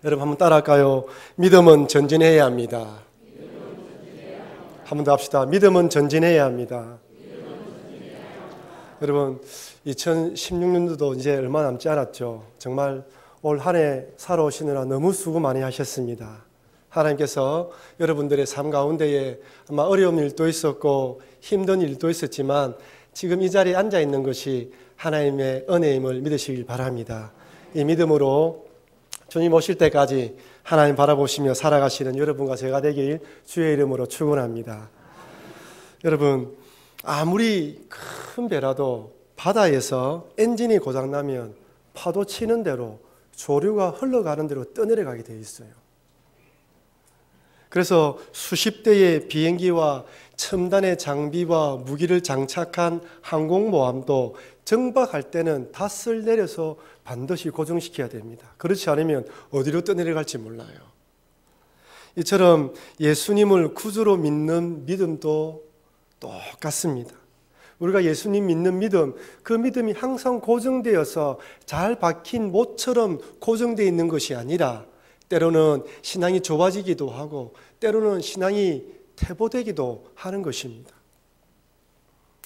여러분 한번 따라할까요? 믿음은 전진해야 합니다. 한 번 더 합시다. 믿음은 전진해야 합니다. 여러분 2016년도도 이제 얼마 남지 않았죠. 정말 올 한 해 살아오시느라 너무 수고 많이 하셨습니다. 하나님께서 여러분들의 삶 가운데에 아마 어려운 일도 있었고 힘든 일도 있었지만 지금 이 자리에 앉아 있는 것이 하나님의 은혜임을 믿으시길 바랍니다. 이 믿음으로 주님 오실 때까지 하나님 바라보시며 살아가시는 여러분과 제가 되길 주의 이름으로 축원합니다. 여러분, 아무리 큰 배라도 바다에서 엔진이 고장나면 파도 치는 대로 조류가 흘러가는 대로 떠내려가게 되어 있어요. 그래서 수십 대의 비행기와 첨단의 장비와 무기를 장착한 항공모함도 정박할 때는 닷을 내려서 반드시 고정시켜야 됩니다. 그렇지 않으면 어디로 떠내려갈지 몰라요. 이처럼 예수님을 구주로 믿는 믿음도 똑같습니다. 우리가 예수님 믿는 믿음, 그 믿음이 항상 고정되어서 잘 박힌 못처럼 고정되어 있는 것이 아니라 때로는 신앙이 좁아지기도 하고 때로는 신앙이 퇴보되기도 하는 것입니다.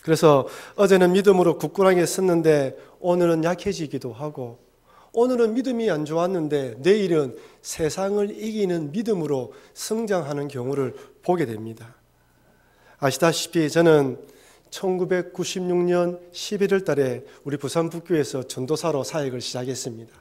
그래서 어제는 믿음으로 굳건하게 섰는데 오늘은 약해지기도 하고 오늘은 믿음이 안 좋았는데 내일은 세상을 이기는 믿음으로 성장하는 경우를 보게 됩니다. 아시다시피 저는 1996년 11월 달에 우리 부산 북교에서 전도사로 사역을 시작했습니다.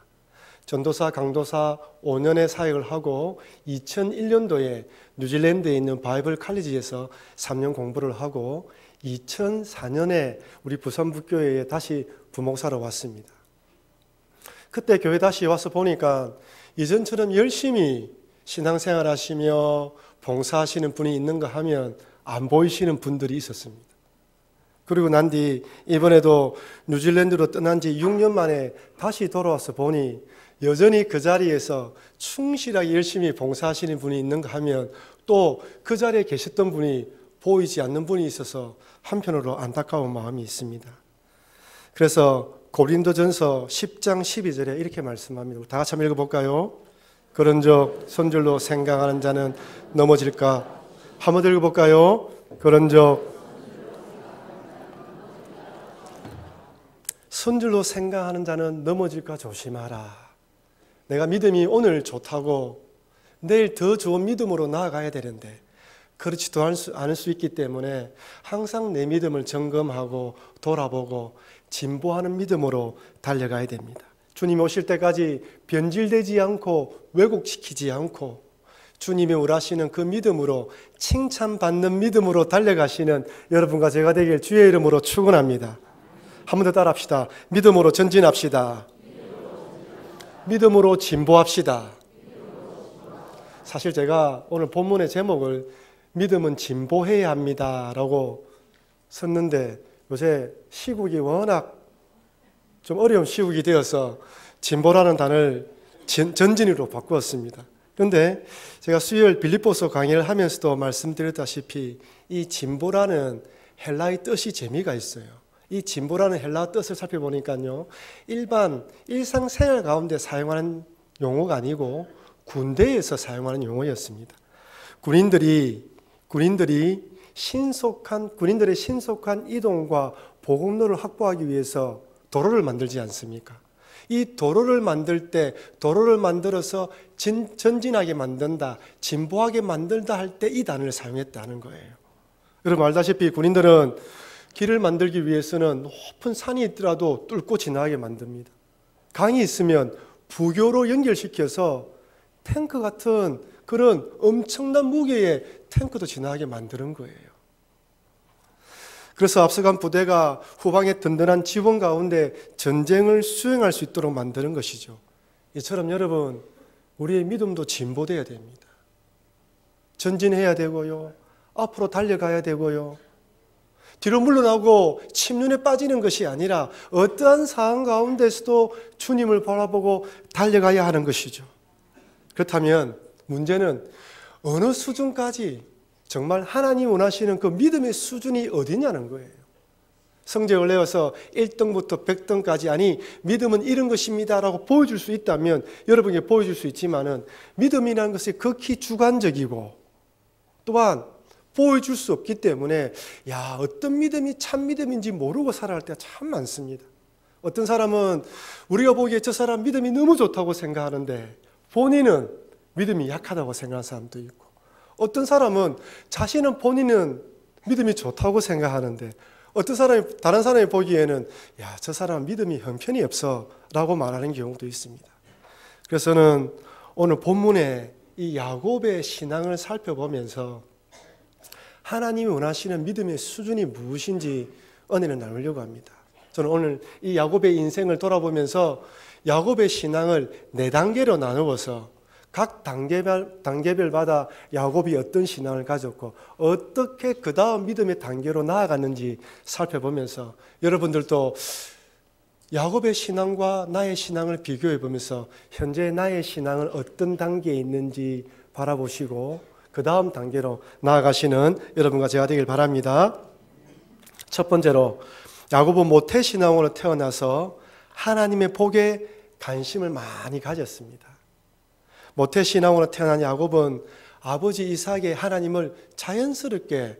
전도사, 강도사 5년의 사역을 하고 2001년도에 뉴질랜드에 있는 바이블 칼리지에서 3년 공부를 하고 2004년에 우리 부산 북교회에 다시 부목사로 왔습니다. 그때 교회 다시 와서 보니까 이전처럼 열심히 신앙생활 하시며 봉사하시는 분이 있는가 하면 안 보이시는 분들이 있었습니다. 그리고 난 뒤 이번에도 뉴질랜드로 떠난 지 6년 만에 다시 돌아와서 보니 여전히 그 자리에서 충실하게 열심히 봉사하시는 분이 있는가 하면 또 그 자리에 계셨던 분이 보이지 않는 분이 있어서 한편으로 안타까운 마음이 있습니다. 그래서 고린도전서 10장 12절에 이렇게 말씀합니다. 다 같이 한번 읽어볼까요? 그런즉 선줄로 생각하는 자는 넘어질까? 한번 더 읽어볼까요? 그런즉 선줄로 생각하는 자는 넘어질까 조심하라. 내가 믿음이 오늘 좋다고 내일 더 좋은 믿음으로 나아가야 되는데 그렇지도 않을 수 있기 때문에 항상 내 믿음을 점검하고 돌아보고 진보하는 믿음으로 달려가야 됩니다. 주님이 오실 때까지 변질되지 않고 왜곡시키지 않고 주님이 원하시는 그 믿음으로 칭찬받는 믿음으로 달려가시는 여러분과 제가 되길 주의 이름으로 축원합니다. 한 번 더 따라합시다. 믿음으로 전진합시다. 믿음으로 진보합시다. 사실 제가 오늘 본문의 제목을 믿음은 진보해야 합니다 라고 썼는데 요새 시국이 워낙 좀 어려운 시국이 되어서 진보라는 단어를 전진으로 바꾸었습니다. 그런데 제가 수요일 빌립보서 강의를 하면서도 말씀드렸다시피 이 진보라는 헬라의 뜻이 재미가 있어요. 이 진보라는 헬라 뜻을 살펴보니까요, 일상생활 가운데 사용하는 용어가 아니고 군대에서 사용하는 용어였습니다. 군인들의 신속한 이동과 보급로를 확보하기 위해서 도로를 만들지 않습니까? 이 도로를 만들 때 도로를 만들어서 전진하게 만든다, 진보하게 만들다 할 때 이 단어를 사용했다는 거예요. 여러분 알다시피 군인들은 길을 만들기 위해서는 높은 산이 있더라도 뚫고 지나가게 만듭니다. 강이 있으면 부교로 연결시켜서 탱크 같은 그런 엄청난 무게의 탱크도 지나가게 만드는 거예요. 그래서 앞서간 부대가 후방의 든든한 지원 가운데 전쟁을 수행할 수 있도록 만드는 것이죠. 이처럼 여러분, 우리의 믿음도 진보돼야 됩니다. 전진해야 되고요. 앞으로 달려가야 되고요. 뒤로 물러나고 침륜에 빠지는 것이 아니라 어떠한 상황 가운데서도 주님을 바라보고 달려가야 하는 것이죠. 그렇다면 문제는 어느 수준까지 정말 하나님 원하시는 그 믿음의 수준이 어디냐는 거예요. 성적을 내어서 1등부터 100등까지 아니 믿음은 이런 것입니다 라고 보여줄 수 있다면 여러분에게 보여줄 수 있지만은 믿음이라는 것이 극히 주관적이고 또한 보여줄 수 없기 때문에 어떤 믿음이 참 믿음인지 모르고 살아갈 때가 참 많습니다. 어떤 사람은 우리가 보기에 저 사람 믿음이 너무 좋다고 생각하는데 본인은 믿음이 약하다고 생각하는 사람도 있고, 어떤 사람은 자신은 본인은 믿음이 좋다고 생각하는데 어떤 사람이 다른 사람이 보기에는 저 사람은 믿음이 형편이 없어 라고 말하는 경우도 있습니다. 그래서는 오늘 본문에 이 야곱의 신앙을 살펴보면서 하나님이 원하시는 믿음의 수준이 무엇인지 은혜를 나누려고 합니다. 저는 오늘 이 야곱의 인생을 돌아보면서 야곱의 신앙을 4단계로 나누어서 각 단계별마다 야곱이 어떤 신앙을 가졌고 어떻게 그 다음 믿음의 단계로 나아갔는지 살펴보면서 여러분들도 야곱의 신앙과 나의 신앙을 비교해 보면서 현재 나의 신앙은 어떤 단계에 있는지 바라보시고 그 다음 단계로 나아가시는 여러분과 제가 되길 바랍니다. 첫 번째로 야곱은 모태신앙으로 태어나서 하나님의 복에 관심을 많이 가졌습니다. 모태신앙으로 태어난 야곱은 아버지 이삭의 하나님을 자연스럽게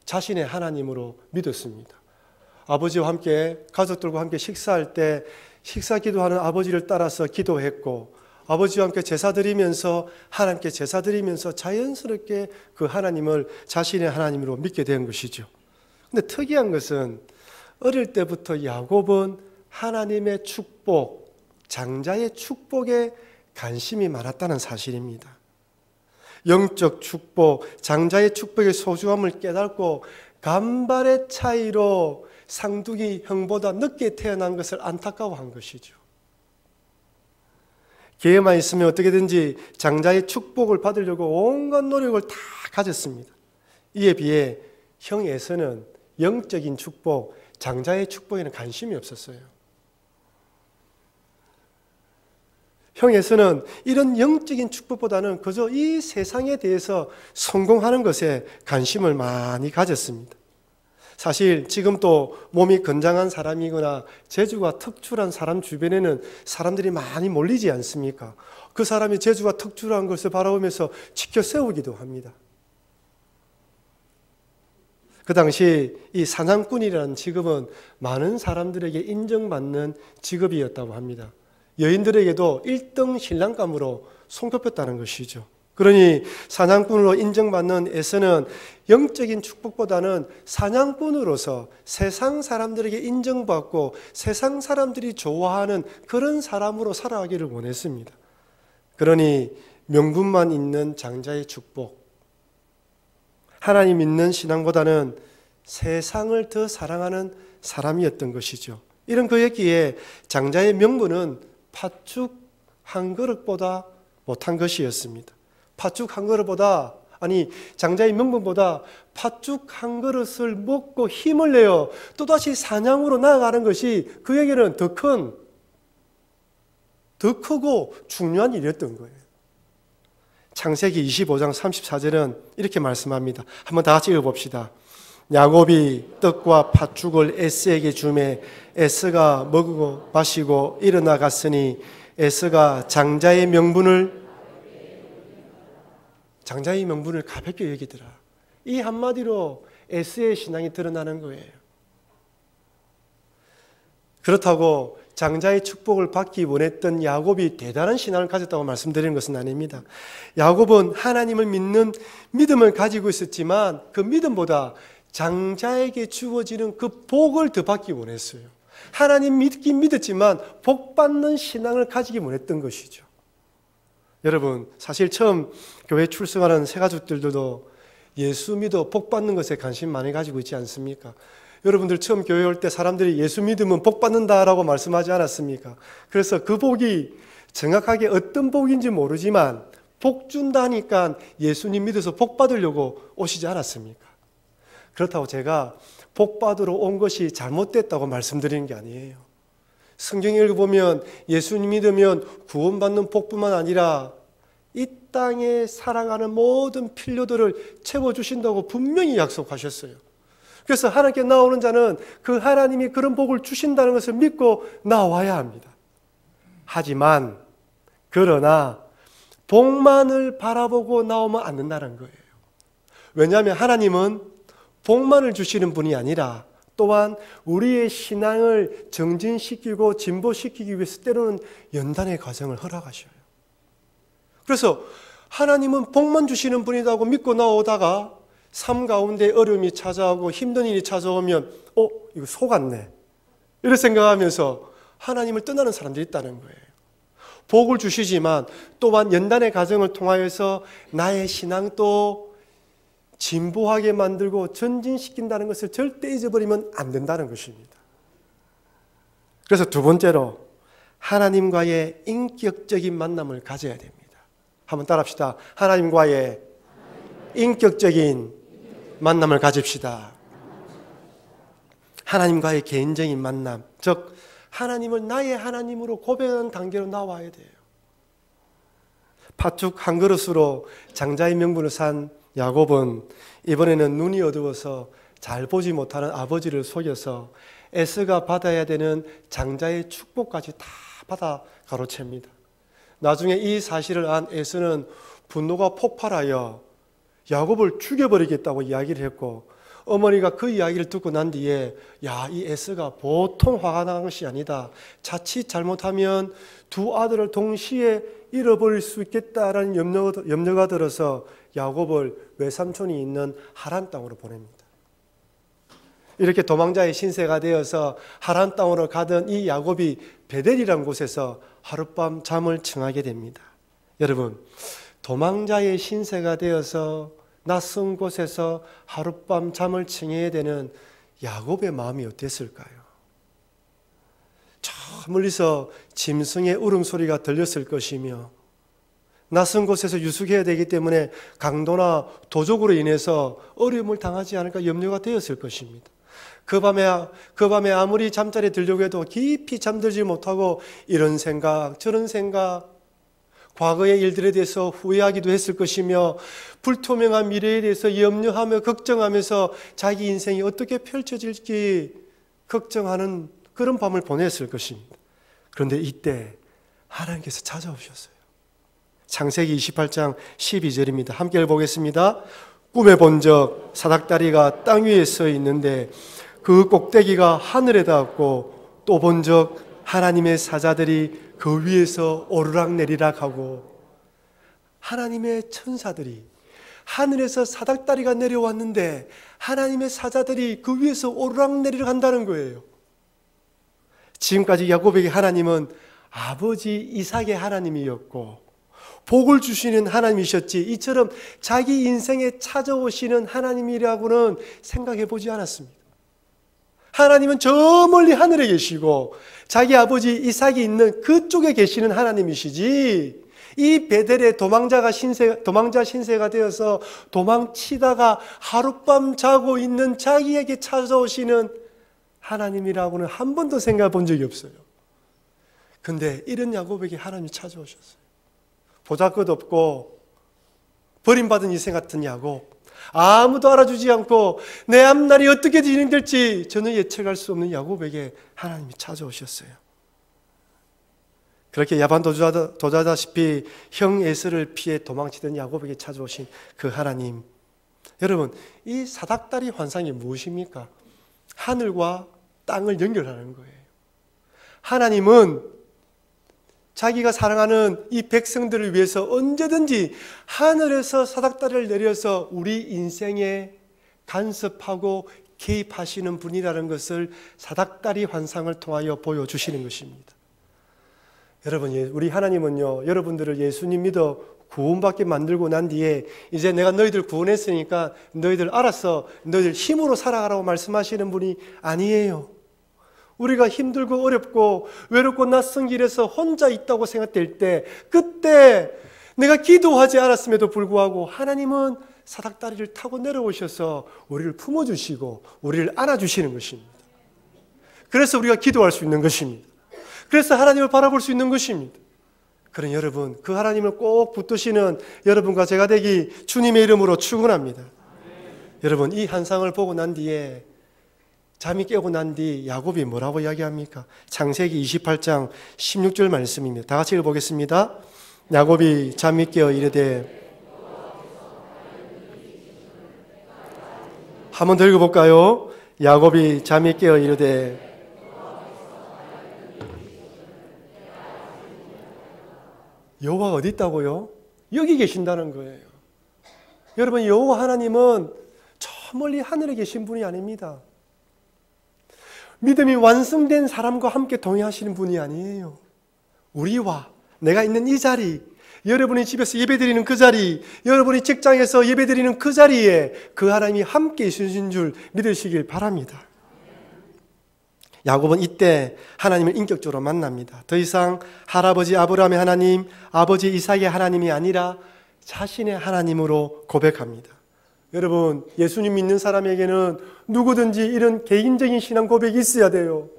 자신의 하나님으로 믿었습니다. 아버지와 함께 가족들과 함께 식사할 때 식사 기도하는 아버지를 따라서 기도했고 아버지와 함께 제사 드리면서 하나님께 제사 드리면서 자연스럽게 그 하나님을 자신의 하나님으로 믿게 된 것이죠. 근데 특이한 것은 어릴 때부터 야곱은 하나님의 축복, 장자의 축복에 관심이 많았다는 사실입니다. 영적 축복, 장자의 축복의 소중함을 깨닫고 간발의 차이로 상둥이 형보다 늦게 태어난 것을 안타까워한 것이죠. 기회만 있으면 어떻게든지 장자의 축복을 받으려고 온갖 노력을 다 가졌습니다. 이에 비해 형 에서는 영적인 축복, 장자의 축복에는 관심이 없었어요. 형 에서는 이런 영적인 축복보다는 그저 이 세상에 대해서 성공하는 것에 관심을 많이 가졌습니다. 사실 지금 또 몸이 건장한 사람이거나 재주가 특출한 사람 주변에는 사람들이 많이 몰리지 않습니까? 그 사람이 재주가 특출한 것을 바라보면서 지켜 세우기도 합니다. 그 당시 이 사냥꾼이라는 직업은 많은 사람들에게 인정받는 직업이었다고 합니다. 여인들에게도 1등 신랑감으로 손꼽혔다는 것이죠. 그러니 사냥꾼으로 인정받는 에서는 영적인 축복보다는 사냥꾼으로서 세상 사람들에게 인정받고 세상 사람들이 좋아하는 그런 사람으로 살아가기를 원했습니다. 그러니 명분만 있는 장자의 축복, 하나님 믿는 신앙보다는 세상을 더 사랑하는 사람이었던 것이죠. 이런 그였기에 장자의 명분은 팥죽 한 그릇보다 못한 것이었습니다. 팥죽 한 그릇보다, 아니 장자의 명분보다 팥죽 한 그릇을 먹고 힘을 내어 또다시 사냥으로 나아가는 것이 그에게는 더 크고 중요한 일이었던 거예요. 창세기 25장 34절은 이렇게 말씀합니다. 한번 다 같이 읽어봅시다. 야곱이 떡과 팥죽을 에스에게 주매 에스가 먹고 마시고 일어나 갔으니 에스가 장자의 명분을 가볍게 여기더라. 이 한마디로 에스의 신앙이 드러나는 거예요. 그렇다고 장자의 축복을 받기 원했던 야곱이 대단한 신앙을 가졌다고 말씀드리는 것은 아닙니다. 야곱은 하나님을 믿는 믿음을 가지고 있었지만 그 믿음보다 장자에게 주어지는 그 복을 더 받기 원했어요. 하나님 믿긴 믿었지만 복 받는 신앙을 가지기 원했던 것이죠. 여러분, 사실 처음 교회 출석하는 새가족들도 예수 믿어 복 받는 것에 관심 많이 가지고 있지 않습니까? 여러분들 처음 교회 올 때 사람들이 예수 믿으면 복 받는다라고 말씀하지 않았습니까? 그래서 그 복이 정확하게 어떤 복인지 모르지만 복 준다니까 예수님 믿어서 복 받으려고 오시지 않았습니까? 그렇다고 제가 복 받으러 온 것이 잘못됐다고 말씀드리는 게 아니에요. 성경 읽어보면 예수님 믿으면 구원받는 복뿐만 아니라 이 땅에 살아가는 모든 필요들을 채워주신다고 분명히 약속하셨어요. 그래서 하나님께 나오는 자는 그 하나님이 그런 복을 주신다는 것을 믿고 나와야 합니다. 하지만 그러나 복만을 바라보고 나오면 안 된다는 거예요. 왜냐하면 하나님은 복만을 주시는 분이 아니라 또한 우리의 신앙을 정진시키고 진보시키기 위해서 때로는 연단의 과정을 허락하셔요. 그래서 하나님은 복만 주시는 분이라고 믿고 나오다가 삶 가운데 어려움이 찾아오고 힘든 일이 찾아오면 이거 속았네 이렇게 생각하면서 하나님을 떠나는 사람들이 있다는 거예요. 복을 주시지만 또한 연단의 과정을 통하여서 나의 신앙도 진보하게 만들고 전진시킨다는 것을 절대 잊어버리면 안 된다는 것입니다. 그래서 두 번째로 하나님과의 인격적인 만남을 가져야 됩니다. 한번 따라합시다. 하나님과의 인격적인 만남을 가집시다. 하나님과의 개인적인 만남, 즉 하나님을 나의 하나님으로 고백하는 단계로 나와야 돼요. 팥죽 한 그릇으로 장자의 명분을 산 야곱은 이번에는 눈이 어두워서 잘 보지 못하는 아버지를 속여서 에서가 받아야 되는 장자의 축복까지 다 받아 가로챕니다. 나중에 이 사실을 안 에서는 분노가 폭발하여 야곱을 죽여버리겠다고 이야기를 했고, 어머니가 그 이야기를 듣고 난 뒤에 이 에서가 보통 화가 난 것이 아니다. 자칫 잘못하면 두 아들을 동시에 잃어버릴 수 있겠다라는 염려가 들어서 야곱을 외삼촌이 있는 하란 땅으로 보냅니다. 이렇게 도망자의 신세가 되어서 하란 땅으로 가던 이 야곱이 베델이라는 곳에서 하룻밤 잠을 청하게 됩니다. 여러분, 도망자의 신세가 되어서 낯선 곳에서 하룻밤 잠을 청해야 되는 야곱의 마음이 어땠을까요? 저 멀리서 짐승의 울음소리가 들렸을 것이며 낯선 곳에서 유숙해야 되기 때문에 강도나 도적으로 인해서 어려움을 당하지 않을까 염려가 되었을 것입니다. 그 밤에 아무리 잠자리에 들려고 해도 깊이 잠들지 못하고 이런 생각 저런 생각, 과거의 일들에 대해서 후회하기도 했을 것이며 불투명한 미래에 대해서 염려하며 걱정하면서 자기 인생이 어떻게 펼쳐질지 걱정하는 그런 밤을 보냈을 것입니다. 그런데 이때 하나님께서 찾아오셨어요. 창세기 28장 12절입니다. 함께 읽어보겠습니다. 꿈에 본적 사닥다리가 땅 위에 서 있는데 그 꼭대기가 하늘에 닿았고 또 본적 하나님의 사자들이 그 위에서 오르락내리락 하고, 하나님의 천사들이 하늘에서 사닥다리가 내려왔는데 하나님의 사자들이 그 위에서 오르락내리락 한다는 거예요. 지금까지 야곱에게 하나님은 아버지 이삭의 하나님이었고 복을 주시는 하나님이셨지 이처럼 자기 인생에 찾아오시는 하나님이라고는 생각해 보지 않았습니다. 하나님은 저 멀리 하늘에 계시고 자기 아버지 이삭이 있는 그쪽에 계시는 하나님이시지, 이 베델의 도망자 신세가 되어서 도망치다가 하룻밤 자고 있는 자기에게 찾아오시는 하나님이라고는 한 번도 생각해 본 적이 없어요. 근데 이런 야곱에게 하나님이 찾아오셨어요. 보잘것없고 버림받은 인생 같은 야곱, 아무도 알아주지 않고 내 앞날이 어떻게 진행될지 저는 예측할 수 없는 야곱에게 하나님이 찾아오셨어요. 그렇게 야반 도주하다시피 형 에서를 피해 도망치던 야곱에게 찾아오신 그 하나님, 여러분, 이 사닥다리 환상이 무엇입니까? 하늘과 땅을 연결하는 거예요. 하나님은 자기가 사랑하는 이 백성들을 위해서 언제든지 하늘에서 사닥다리를 내려서 우리 인생에 간섭하고 개입하시는 분이라는 것을 사닥다리 환상을 통하여 보여주시는 것입니다. 여러분, 우리 하나님은요, 여러분들을 예수님 믿어 구원받게 만들고 난 뒤에 이제 내가 너희들 구원했으니까 너희들 알아서 너희들 힘으로 살아가라고 말씀하시는 분이 아니에요. 우리가 힘들고 어렵고 외롭고 낯선 길에서 혼자 있다고 생각될 때, 그때 내가 기도하지 않았음에도 불구하고 하나님은 사닥다리를 타고 내려오셔서 우리를 품어주시고 우리를 안아주시는 것입니다. 그래서 우리가 기도할 수 있는 것입니다. 그래서 하나님을 바라볼 수 있는 것입니다. 그런 여러분, 그 하나님을 꼭 붙드시는 여러분과 제가 되기 주님의 이름으로 축원합니다. 여러분, 이 환상을 보고 난 뒤에 잠이 깨고 난 뒤 야곱이 뭐라고 이야기합니까? 창세기 28장 16절 말씀입니다. 다 같이 읽어보겠습니다. 야곱이 잠이 깨어 이르되, 한 번 더 읽어볼까요? 야곱이 잠이 깨어 이르되, 여호와가 어디 있다고요? 여기 계신다는 거예요. 여러분, 여호와 하나님은 저 멀리 하늘에 계신 분이 아닙니다. 믿음이 완성된 사람과 함께 동행하시는 분이 아니에요. 우리와 내가 있는 이 자리, 여러분이 집에서 예배드리는 그 자리, 여러분이 직장에서 예배드리는 그 자리에 그 하나님이 함께 있으신 줄 믿으시길 바랍니다. 야곱은 이때 하나님을 인격적으로 만납니다. 더 이상 할아버지 아브라함의 하나님, 아버지 이삭의 하나님이 아니라 자신의 하나님으로 고백합니다. 여러분, 예수님 믿는 사람에게는 누구든지 이런 개인적인 신앙 고백이 있어야 돼요.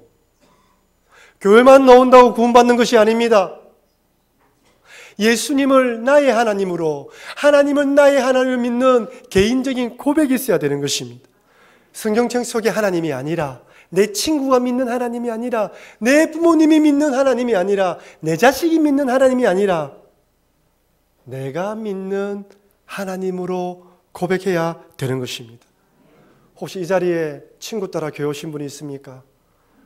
교회만 나온다고 구원받는 것이 아닙니다. 예수님을 나의 하나님으로, 하나님은 나의 하나님을 믿는 개인적인 고백이 있어야 되는 것입니다. 성경책 속의 하나님이 아니라, 내 친구가 믿는 하나님이 아니라, 내 부모님이 믿는 하나님이 아니라, 내 자식이 믿는 하나님이 아니라 내가 믿는 하나님으로 고백해야 되는 것입니다. 혹시 이 자리에 친구 따라 교회 오신 분이 있습니까?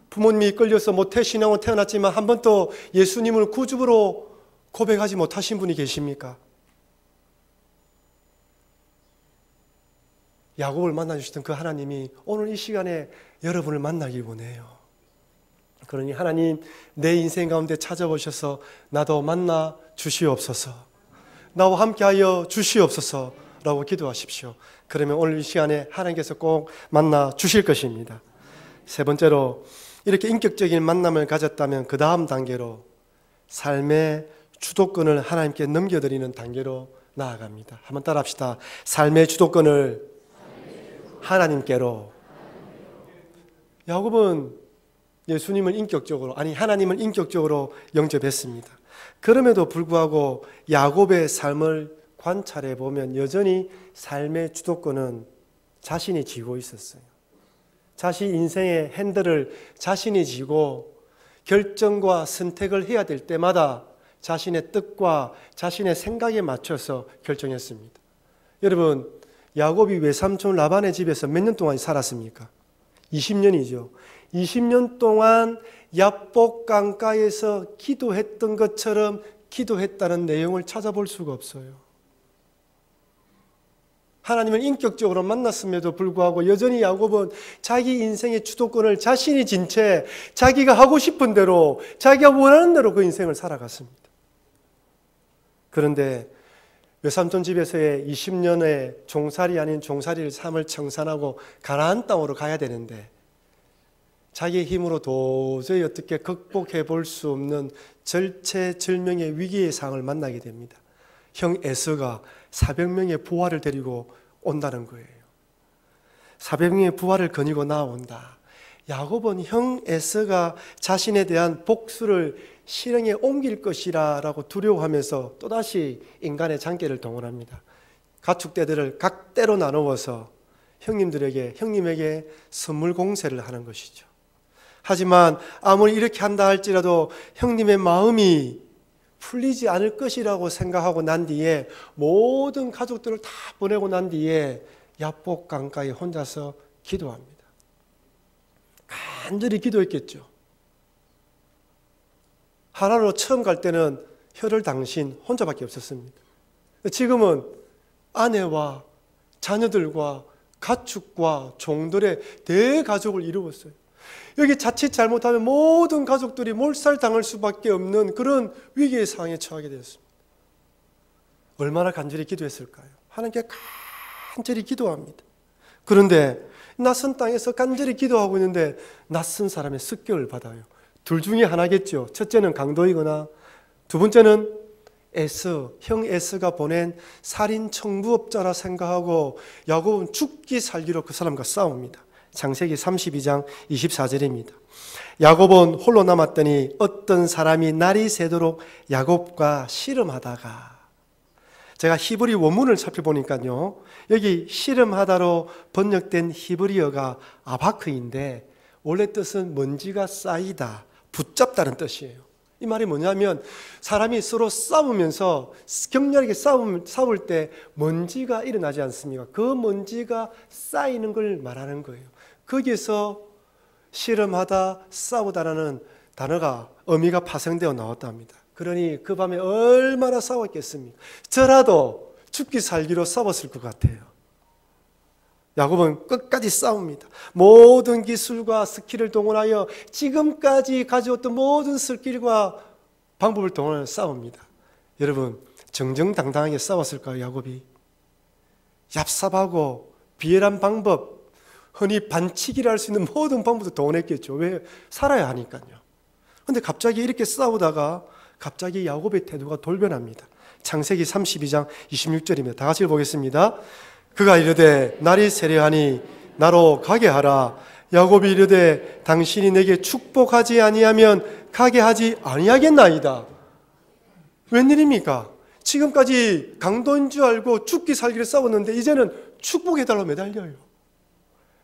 부모님이 이끌려서 모태신앙으로 태어났지만 한 번도 예수님을 구주로 고백하지 못하신 분이 계십니까? 야곱을 만나주시던 그 하나님이 오늘 이 시간에 여러분을 만나기 원해요. 그러니 하나님, 내 인생 가운데 찾아오셔서 나도 만나 주시옵소서, 나와 함께하여 주시옵소서 라고 기도하십시오. 그러면 오늘 이 시간에 하나님께서 꼭 만나 주실 것입니다. 세 번째로, 이렇게 인격적인 만남을 가졌다면 그 다음 단계로 삶의 주도권을 하나님께 넘겨드리는 단계로 나아갑니다. 한번 따라합시다. 삶의 주도권을 하나님께로. 야곱은 예수님을 인격적으로, 아니 하나님을 인격적으로 영접했습니다. 그럼에도 불구하고 야곱의 삶을 관찰해 보면 여전히 삶의 주도권은 자신이 쥐고 있었어요. 자신 인생의 핸들을 자신이 쥐고 결정과 선택을 해야 될 때마다 자신의 뜻과 자신의 생각에 맞춰서 결정했습니다. 여러분, 야곱이 외삼촌 라반의 집에서 몇 년 동안 살았습니까? 20년이죠. 20년 동안 야복 강가에서 기도했던 것처럼 기도했다는 내용을 찾아볼 수가 없어요. 하나님을 인격적으로 만났음에도 불구하고 여전히 야곱은 자기 인생의 주도권을 자신이 진 채 자기가 하고 싶은 대로, 자기가 원하는 대로 그 인생을 살아갔습니다. 그런데 외삼촌 집에서의 20년의 종살이 아닌 종살이를 삶을 청산하고 가나안 땅으로 가야 되는데 자기의 힘으로 도저히 어떻게 극복해 볼 수 없는 절체절명의 위기의 상황을 만나게 됩니다. 형 에서가 400명의 부하를 데리고 온다는 거예요. 400명의 부하를 거니고 나온다. 야곱은 형 에서가 자신에 대한 복수를 실행에 옮길 것이라 라고 두려워하면서 또다시 인간의 장기를 동원합니다. 가축대들을 각대로 나누어서 형님에게 선물 공세를 하는 것이죠. 하지만 아무리 이렇게 한다 할지라도 형님의 마음이 풀리지 않을 것이라고 생각하고 난 뒤에 모든 가족들을 다 보내고 난 뒤에 야복 강가에 혼자서 기도합니다. 간절히 기도했겠죠. 하나로 처음 갈 때는 혈을 당신 혼자밖에 없었습니다. 지금은 아내와 자녀들과 가축과 종들의 대가족을 이루었어요. 여기 자칫 잘못하면 모든 가족들이 몰살당할 수밖에 없는 그런 위기의 상황에 처하게 되었습니다. 얼마나 간절히 기도했을까요? 하나님께 간절히 기도합니다. 그런데 낯선 땅에서 간절히 기도하고 있는데 낯선 사람의 습격을 받아요. 둘 중에 하나겠죠. 첫째는 강도이거나 두 번째는 형 에서가 보낸 살인 청부업자라 생각하고 야곱은 죽기 살기로 그 사람과 싸웁니다. 창세기 32장 24절입니다. 야곱은 홀로 남았더니 어떤 사람이 날이 새도록 야곱과 씨름하다가, 제가 히브리 원문을 살펴보니까요, 여기 씨름하다로 번역된 히브리어가 아바크인데 원래 뜻은 먼지가 쌓이다, 붙잡다는 뜻이에요. 이 말이 뭐냐면 사람이 서로 싸우면서 격렬하게 싸울 때 먼지가 일어나지 않습니까? 그 먼지가 쌓이는 걸 말하는 거예요. 거기에서 씨름하다, 싸우다라는 단어가 의미가 파생되어 나왔다 합니다. 그러니 그 밤에 얼마나 싸웠겠습니까? 저라도 죽기 살기로 싸웠을 것 같아요. 야곱은 끝까지 싸웁니다. 모든 기술과 스킬을 동원하여 지금까지 가져왔던 모든 스킬과 방법을 동원하여 싸웁니다. 여러분, 정정당당하게 싸웠을까요, 야곱이? 얍삽하고 비열한 방법, 흔히 반치기를 할 수 있는 모든 방법도 동원했겠죠. 왜? 살아야 하니까요. 그런데 갑자기 이렇게 싸우다가 갑자기 야곱의 태도가 돌변합니다. 창세기 32장 26절입니다. 다 같이 보겠습니다. 그가 이르되 날이 세려하니 나로 가게 하라. 야곱이 이르되 당신이 내게 축복하지 아니하면 가게 하지 아니하겠나이다. 웬일입니까? 지금까지 강도인 줄 알고 죽기 살기를 싸웠는데 이제는 축복해달라고 매달려요.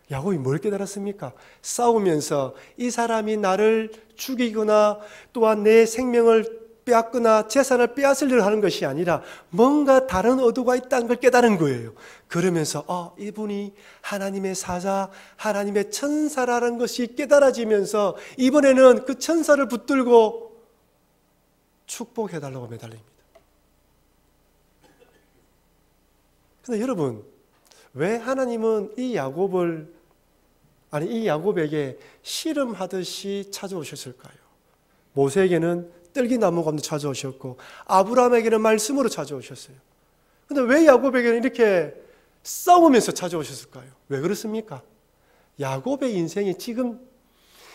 야곱이 뭘 깨달았습니까? 싸우면서 이 사람이 나를 죽이거나 또한 내 생명을 빼앗거나 재산을 빼앗으려고 하는 것이 아니라 뭔가 다른 의도가 있다는 걸 깨달은 거예요. 그러면서 이분이 하나님의 사자, 하나님의 천사라는 것이 깨달아지면서 이번에는 그 천사를 붙들고 축복해달라고 매달립니다. 그런데 여러분, 왜 하나님은 이 야곱에게 씨름하듯이 찾아오셨을까요? 모세에게는 뜰기나무 가운데 찾아오셨고 아브라함에게는 말씀으로 찾아오셨어요. 그런데 왜 야곱에게는 이렇게 싸우면서 찾아오셨을까요? 왜 그렇습니까? 야곱의 인생이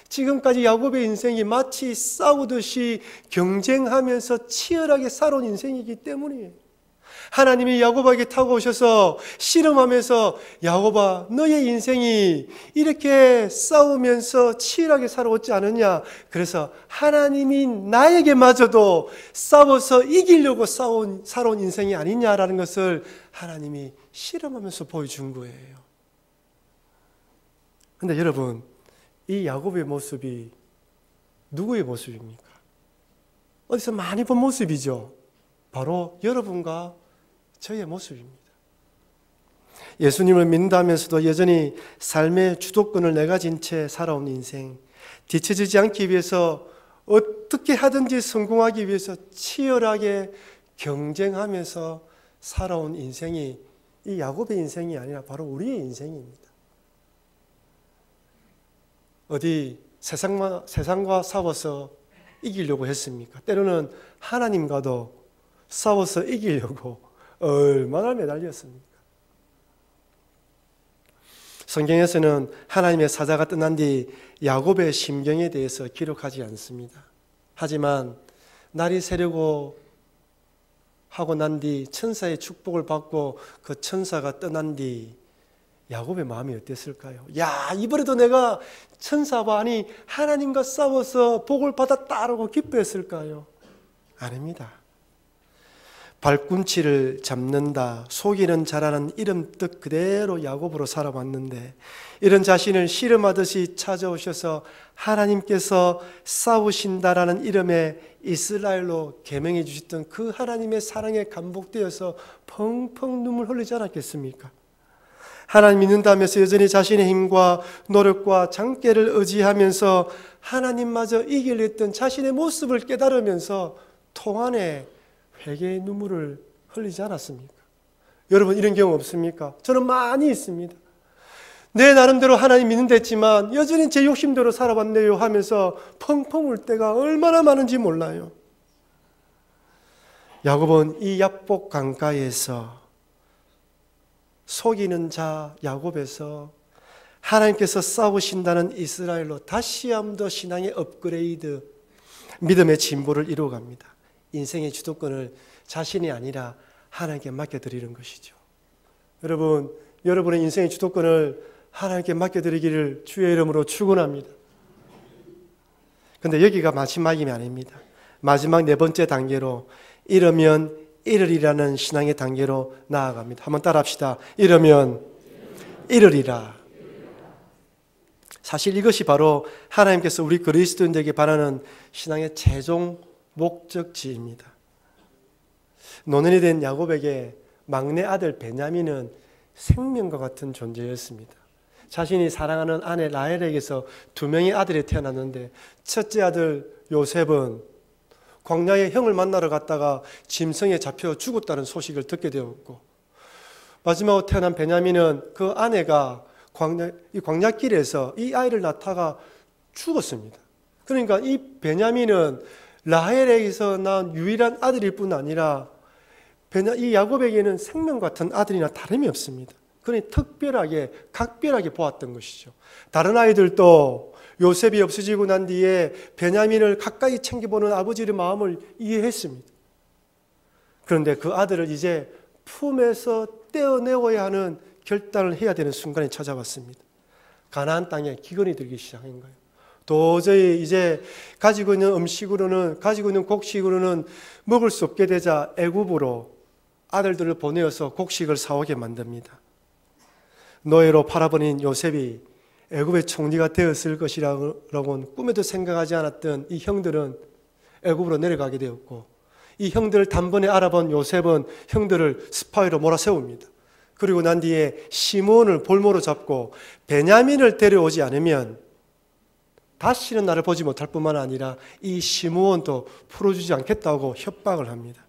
지금까지 야곱의 인생이 마치 싸우듯이 경쟁하면서 치열하게 살아온 인생이기 때문이에요. 하나님이 야곱에게 타고 오셔서 씨름하면서 야곱아, 너의 인생이 이렇게 싸우면서 치열하게 살아왔지 않느냐? 그래서 하나님이 나에게마저도 싸워서 이기려고 살아온 인생이 아니냐라는 것을 하나님이 씨름하면서 보여준 거예요. 그런데 여러분, 이 야곱의 모습이 누구의 모습입니까? 어디서 많이 본 모습이죠. 바로 여러분과 저의 모습입니다. 예수님을 믿는다면서도 여전히 삶의 주도권을 내가 진 채 살아온 인생, 뒤처지지 않기 위해서 어떻게 하든지 성공하기 위해서 치열하게 경쟁하면서 살아온 인생이 이 야곱의 인생이 아니라 바로 우리의 인생입니다. 어디 세상과 싸워서 이기려고 했습니까? 때로는 하나님과도 싸워서 이기려고 얼마나 매달렸습니까? 성경에서는 하나님의 사자가 떠난 뒤 야곱의 심경에 대해서 기록하지 않습니다. 하지만 날이 새려고 하고 난 뒤 천사의 축복을 받고 그 천사가 떠난 뒤 야곱의 마음이 어땠을까요? 야, 이번에도 내가 천사와 아니 하나님과 싸워서 복을 받았다라고 기뻐했을까요? 아닙니다. 발꿈치를 잡는다, 속이는 자라는 이름 뜻 그대로 야곱으로 살아왔는데 이런 자신을 씨름하듯이 찾아오셔서 하나님께서 싸우신다라는 이름의 이스라엘로 개명해 주셨던 그 하나님의 사랑에 감복되어서 펑펑 눈물 흘리지 않았겠습니까? 하나님 믿는다면서 여전히 자신의 힘과 노력과 장깨를 의지하면서 하나님마저 이기려 했던 자신의 모습을 깨달으면서 통안에 회개의 눈물을 흘리지 않았습니까? 여러분, 이런 경험 없습니까? 저는 많이 있습니다. 내 나름대로 하나님 믿는다 했지만 여전히 제 욕심대로 살아왔네요 하면서 펑펑 울 때가 얼마나 많은지 몰라요. 야곱은 이 야복 강가에서 속이는 자 야곱에서 하나님께서 싸우신다는 이스라엘로 다시 한 번 더 신앙의 업그레이드, 믿음의 진보를 이루어갑니다. 인생의 주도권을 자신이 아니라 하나님께 맡겨드리는 것이죠. 여러분, 여러분의 인생의 주도권을 하나님께 맡겨드리기를 주의 이름으로 축원합니다. 그런데 여기가 마지막이 아닙니다. 마지막 네 번째 단계로 이러면 이르리라는 신앙의 단계로 나아갑니다. 한번 따라합시다. 이러면 이르리라. 사실 이것이 바로 하나님께서 우리 그리스도인들에게 바라는 신앙의 최종 목적지입니다. 노년이 된 야곱에게 막내 아들 베냐민은 생명과 같은 존재였습니다. 자신이 사랑하는 아내 라헬에게서 2명의 아들이 태어났는데 첫째 아들 요셉은 광야에 형을 만나러 갔다가 짐승에 잡혀 죽었다는 소식을 듣게 되었고, 마지막으로 태어난 베냐민은 그 아내가 광야길에서 이 아이를 낳다가 죽었습니다. 그러니까 이 베냐민은 라헬에게서 낳은 유일한 아들일 뿐 아니라 이 야곱에게는 생명 같은 아들이나 다름이 없습니다. 그러니 특별하게 각별하게 보았던 것이죠. 다른 아이들도 요셉이 없어지고 난 뒤에 베냐민을 가까이 챙겨보는 아버지의 마음을 이해했습니다. 그런데 그 아들을 이제 품에서 떼어내어야 하는 결단을 해야 되는 순간이 찾아왔습니다. 가나안 땅에 기근이 들기 시작한 거예요. 도저히 이제 가지고 있는 음식으로는, 가지고 있는 곡식으로는 먹을 수 없게 되자 애굽으로 아들들을 보내어서 곡식을 사오게 만듭니다. 노예로 팔아버린 요셉이 애굽의 총리가 되었을 것이라고는 꿈에도 생각하지 않았던 이 형들은 애굽으로 내려가게 되었고, 이 형들을 단번에 알아본 요셉은 형들을 스파이로 몰아세웁니다. 그리고 난 뒤에 시므온을 볼모로 잡고 베냐민을 데려오지 않으면 다시는 나를 보지 못할 뿐만 아니라 이 시므온도 풀어주지 않겠다고 협박을 합니다.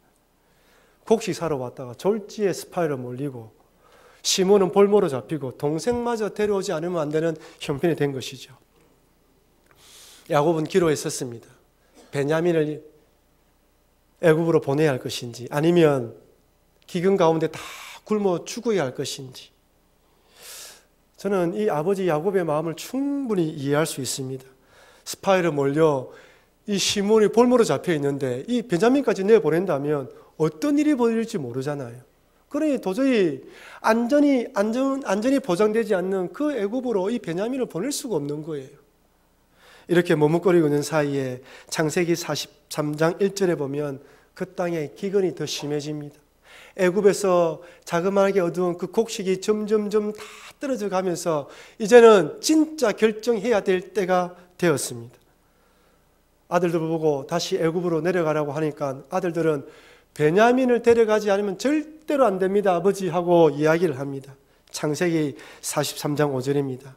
곡식 사러 왔다가 졸지에 스파이로 몰리고 시므온은 볼모로 잡히고 동생마저 데려오지 않으면 안 되는 형편이 된 것이죠. 야곱은 기로했었습니다. 베냐민을 애굽으로 보내야 할 것인지 아니면 기근 가운데 다 굶어 죽어야 할 것인지. 저는 이 아버지 야곱의 마음을 충분히 이해할 수 있습니다. 스파이로 몰려 이 시므온이 볼모로 잡혀 있는데 이 베냐민까지 내보낸다면 어떤 일이 벌어질지 모르잖아요. 그러니 도저히 안전이 보장되지 않는 그 애굽으로 이 베냐민을 보낼 수가 없는 거예요. 이렇게 머뭇거리고 있는 사이에 창세기 43장 1절에 보면 그 땅에 기근이 더 심해집니다. 애굽에서 자그마하게 얻은 그 곡식이 점점점 다 떨어져 가면서 이제는 진짜 결정해야 될 때가 되었습니다. 아들들 보고 다시 애굽으로 내려가라고 하니까 아들들은 베냐민을 데려가지 않으면 절대로 안 됩니다, 아버지 하고 이야기를 합니다. 창세기 43장 5절입니다.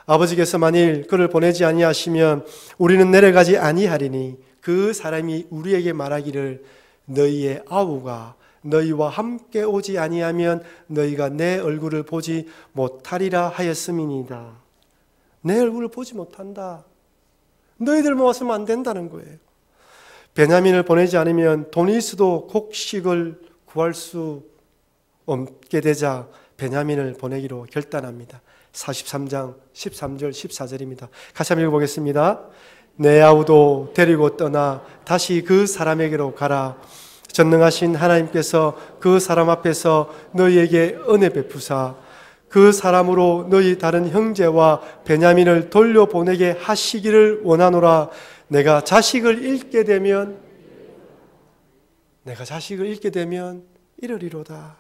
아버지께서 만일 그를 보내지 아니하시면 우리는 내려가지 아니하리니 그 사람이 우리에게 말하기를 너희의 아우가 너희와 함께 오지 아니하면 너희가 내 얼굴을 보지 못하리라 하였음이니이다. 내 얼굴을 보지 못한다. 너희들만 왔으면 안 된다는 거예요. 베냐민을 보내지 않으면 돈이 있어도 곡식을 구할 수 없게 되자 베냐민을 보내기로 결단합니다. 43장 13절 14절입니다. 같이 한번 읽어보겠습니다. 내 아우도 데리고 떠나 다시 그 사람에게로 가라. 전능하신 하나님께서 그 사람 앞에서 너희에게 은혜 베푸사 그 사람으로 너희 다른 형제와 베냐민을 돌려보내게 하시기를 원하노라. 내가 자식을 잃게 되면 이러리로다.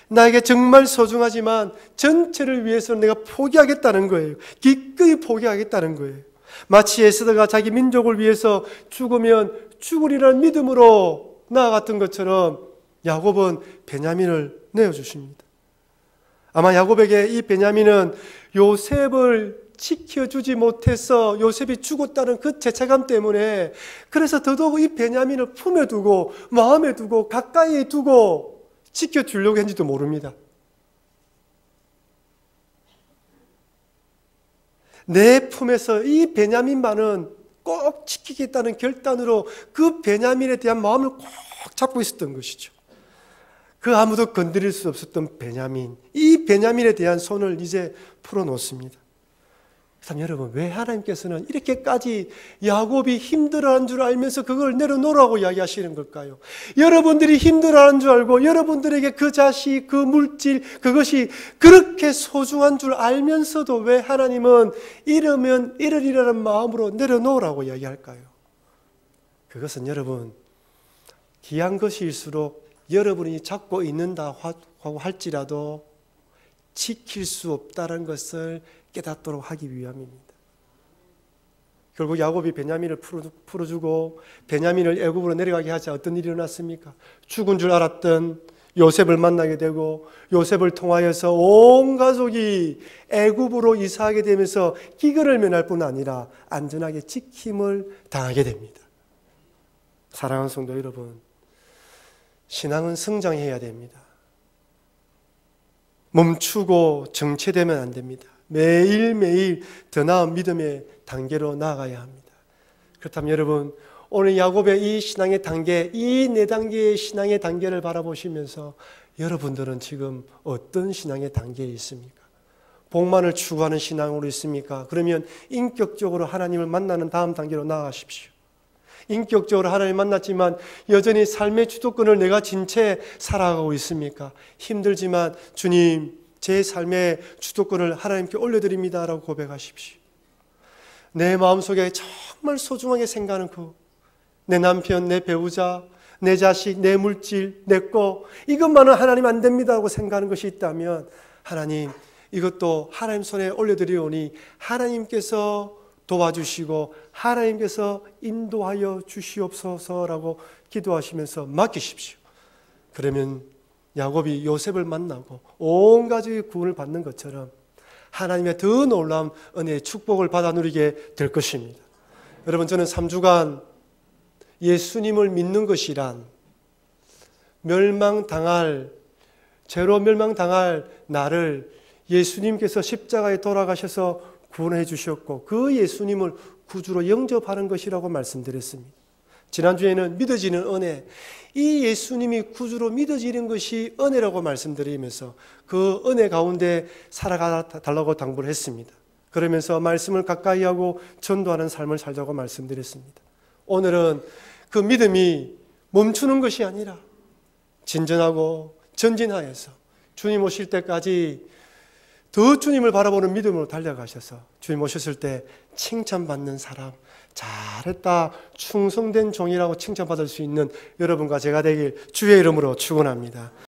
나에게 정말 소중하지만 전체를 위해서 내가 포기하겠다는 거예요. 기꺼이 포기하겠다는 거예요. 마치 에스더가 자기 민족을 위해서 죽으면 죽으리라는 믿음으로 나아갔던 것처럼 야곱은 베냐민을 내어주십니다. 아마 야곱에게 이 베냐민은 요셉을 지켜주지 못해서 요셉이 죽었다는 그 죄책감 때문에 그래서 더더욱 이 베냐민을 품에 두고 마음에 두고 가까이 두고 지켜주려고 했는지도 모릅니다. 내 품에서 이 베냐민만은 꼭 지키겠다는 결단으로 그 베냐민에 대한 마음을 꼭 잡고 있었던 것이죠. 그 아무도 건드릴 수 없었던 베냐민, 이 베냐민에 대한 손을 이제 풀어놓습니다. 그렇다면 여러분, 왜 하나님께서는 이렇게까지 야곱이 힘들어하는 줄 알면서 그걸 내려놓으라고 이야기하시는 걸까요? 여러분들이 힘들어하는 줄 알고 여러분들에게 그 자식, 그 물질, 그것이 그렇게 소중한 줄 알면서도 왜 하나님은 이러면 이러리라는 마음으로 내려놓으라고 이야기할까요? 그것은 여러분, 귀한 것일수록 여러분이 잡고 있는다고 할지라도 지킬 수 없다는 것을 깨닫도록 하기 위함입니다. 결국 야곱이 베냐민을 풀어주고 베냐민을 애굽으로 내려가게 하자 어떤 일이 일어났습니까? 죽은 줄 알았던 요셉을 만나게 되고 요셉을 통하여서 온 가족이 애굽으로 이사하게 되면서 기근을 면할 뿐 아니라 안전하게 지킴을 당하게 됩니다. 사랑하는 성도 여러분, 신앙은 성장해야 됩니다. 멈추고 정체되면 안 됩니다. 매일매일 더 나은 믿음의 단계로 나아가야 합니다. 그렇다면 여러분, 오늘 야곱의 이 신앙의 단계, 이 네 단계의 신앙의 단계를 바라보시면서 여러분들은 지금 어떤 신앙의 단계에 있습니까? 복만을 추구하는 신앙으로 있습니까? 그러면 인격적으로 하나님을 만나는 다음 단계로 나아가십시오. 인격적으로 하나님을 만났지만 여전히 삶의 주도권을 내가 진 채 살아가고 있습니까? 힘들지만 주님, 제 삶의 주도권을 하나님께 올려드립니다 라고 고백하십시오. 내 마음속에 정말 소중하게 생각하는 내 남편, 내 배우자, 내 자식, 내 물질, 내 거, 이것만은 하나님 안 됩니다 하고 생각하는 것이 있다면 하나님, 이것도 하나님 손에 올려드리오니 하나님께서 도와주시고 하나님께서 인도하여 주시옵소서라고 기도하시면서 맡기십시오. 그러면 야곱이 요셉을 만나고 온 가족이 구원을 받는 것처럼 하나님의 더 놀라운 은혜의 축복을 받아 누리게 될 것입니다. 여러분, 저는 3주간 예수님을 믿는 것이란 죄로 멸망당할 나를 예수님께서 십자가에 돌아가셔서 구원해 주셨고 그 예수님을 구주로 영접하는 것이라고 말씀드렸습니다. 지난주에는 믿어지는 은혜, 이 예수님이 구주로 믿어지는 것이 은혜라고 말씀드리면서 그 은혜 가운데 살아가달라고 당부를 했습니다. 그러면서 말씀을 가까이 하고 전도하는 삶을 살자고 말씀드렸습니다. 오늘은 그 믿음이 멈추는 것이 아니라 진전하고 전진하여서 주님 오실 때까지 더 주님을 바라보는 믿음으로 달려가셔서 주님 오셨을 때 칭찬받는 사람, 잘했다, 충성된 종이라고 칭찬받을 수 있는 여러분과 제가 되길 주의 이름으로 축원합니다.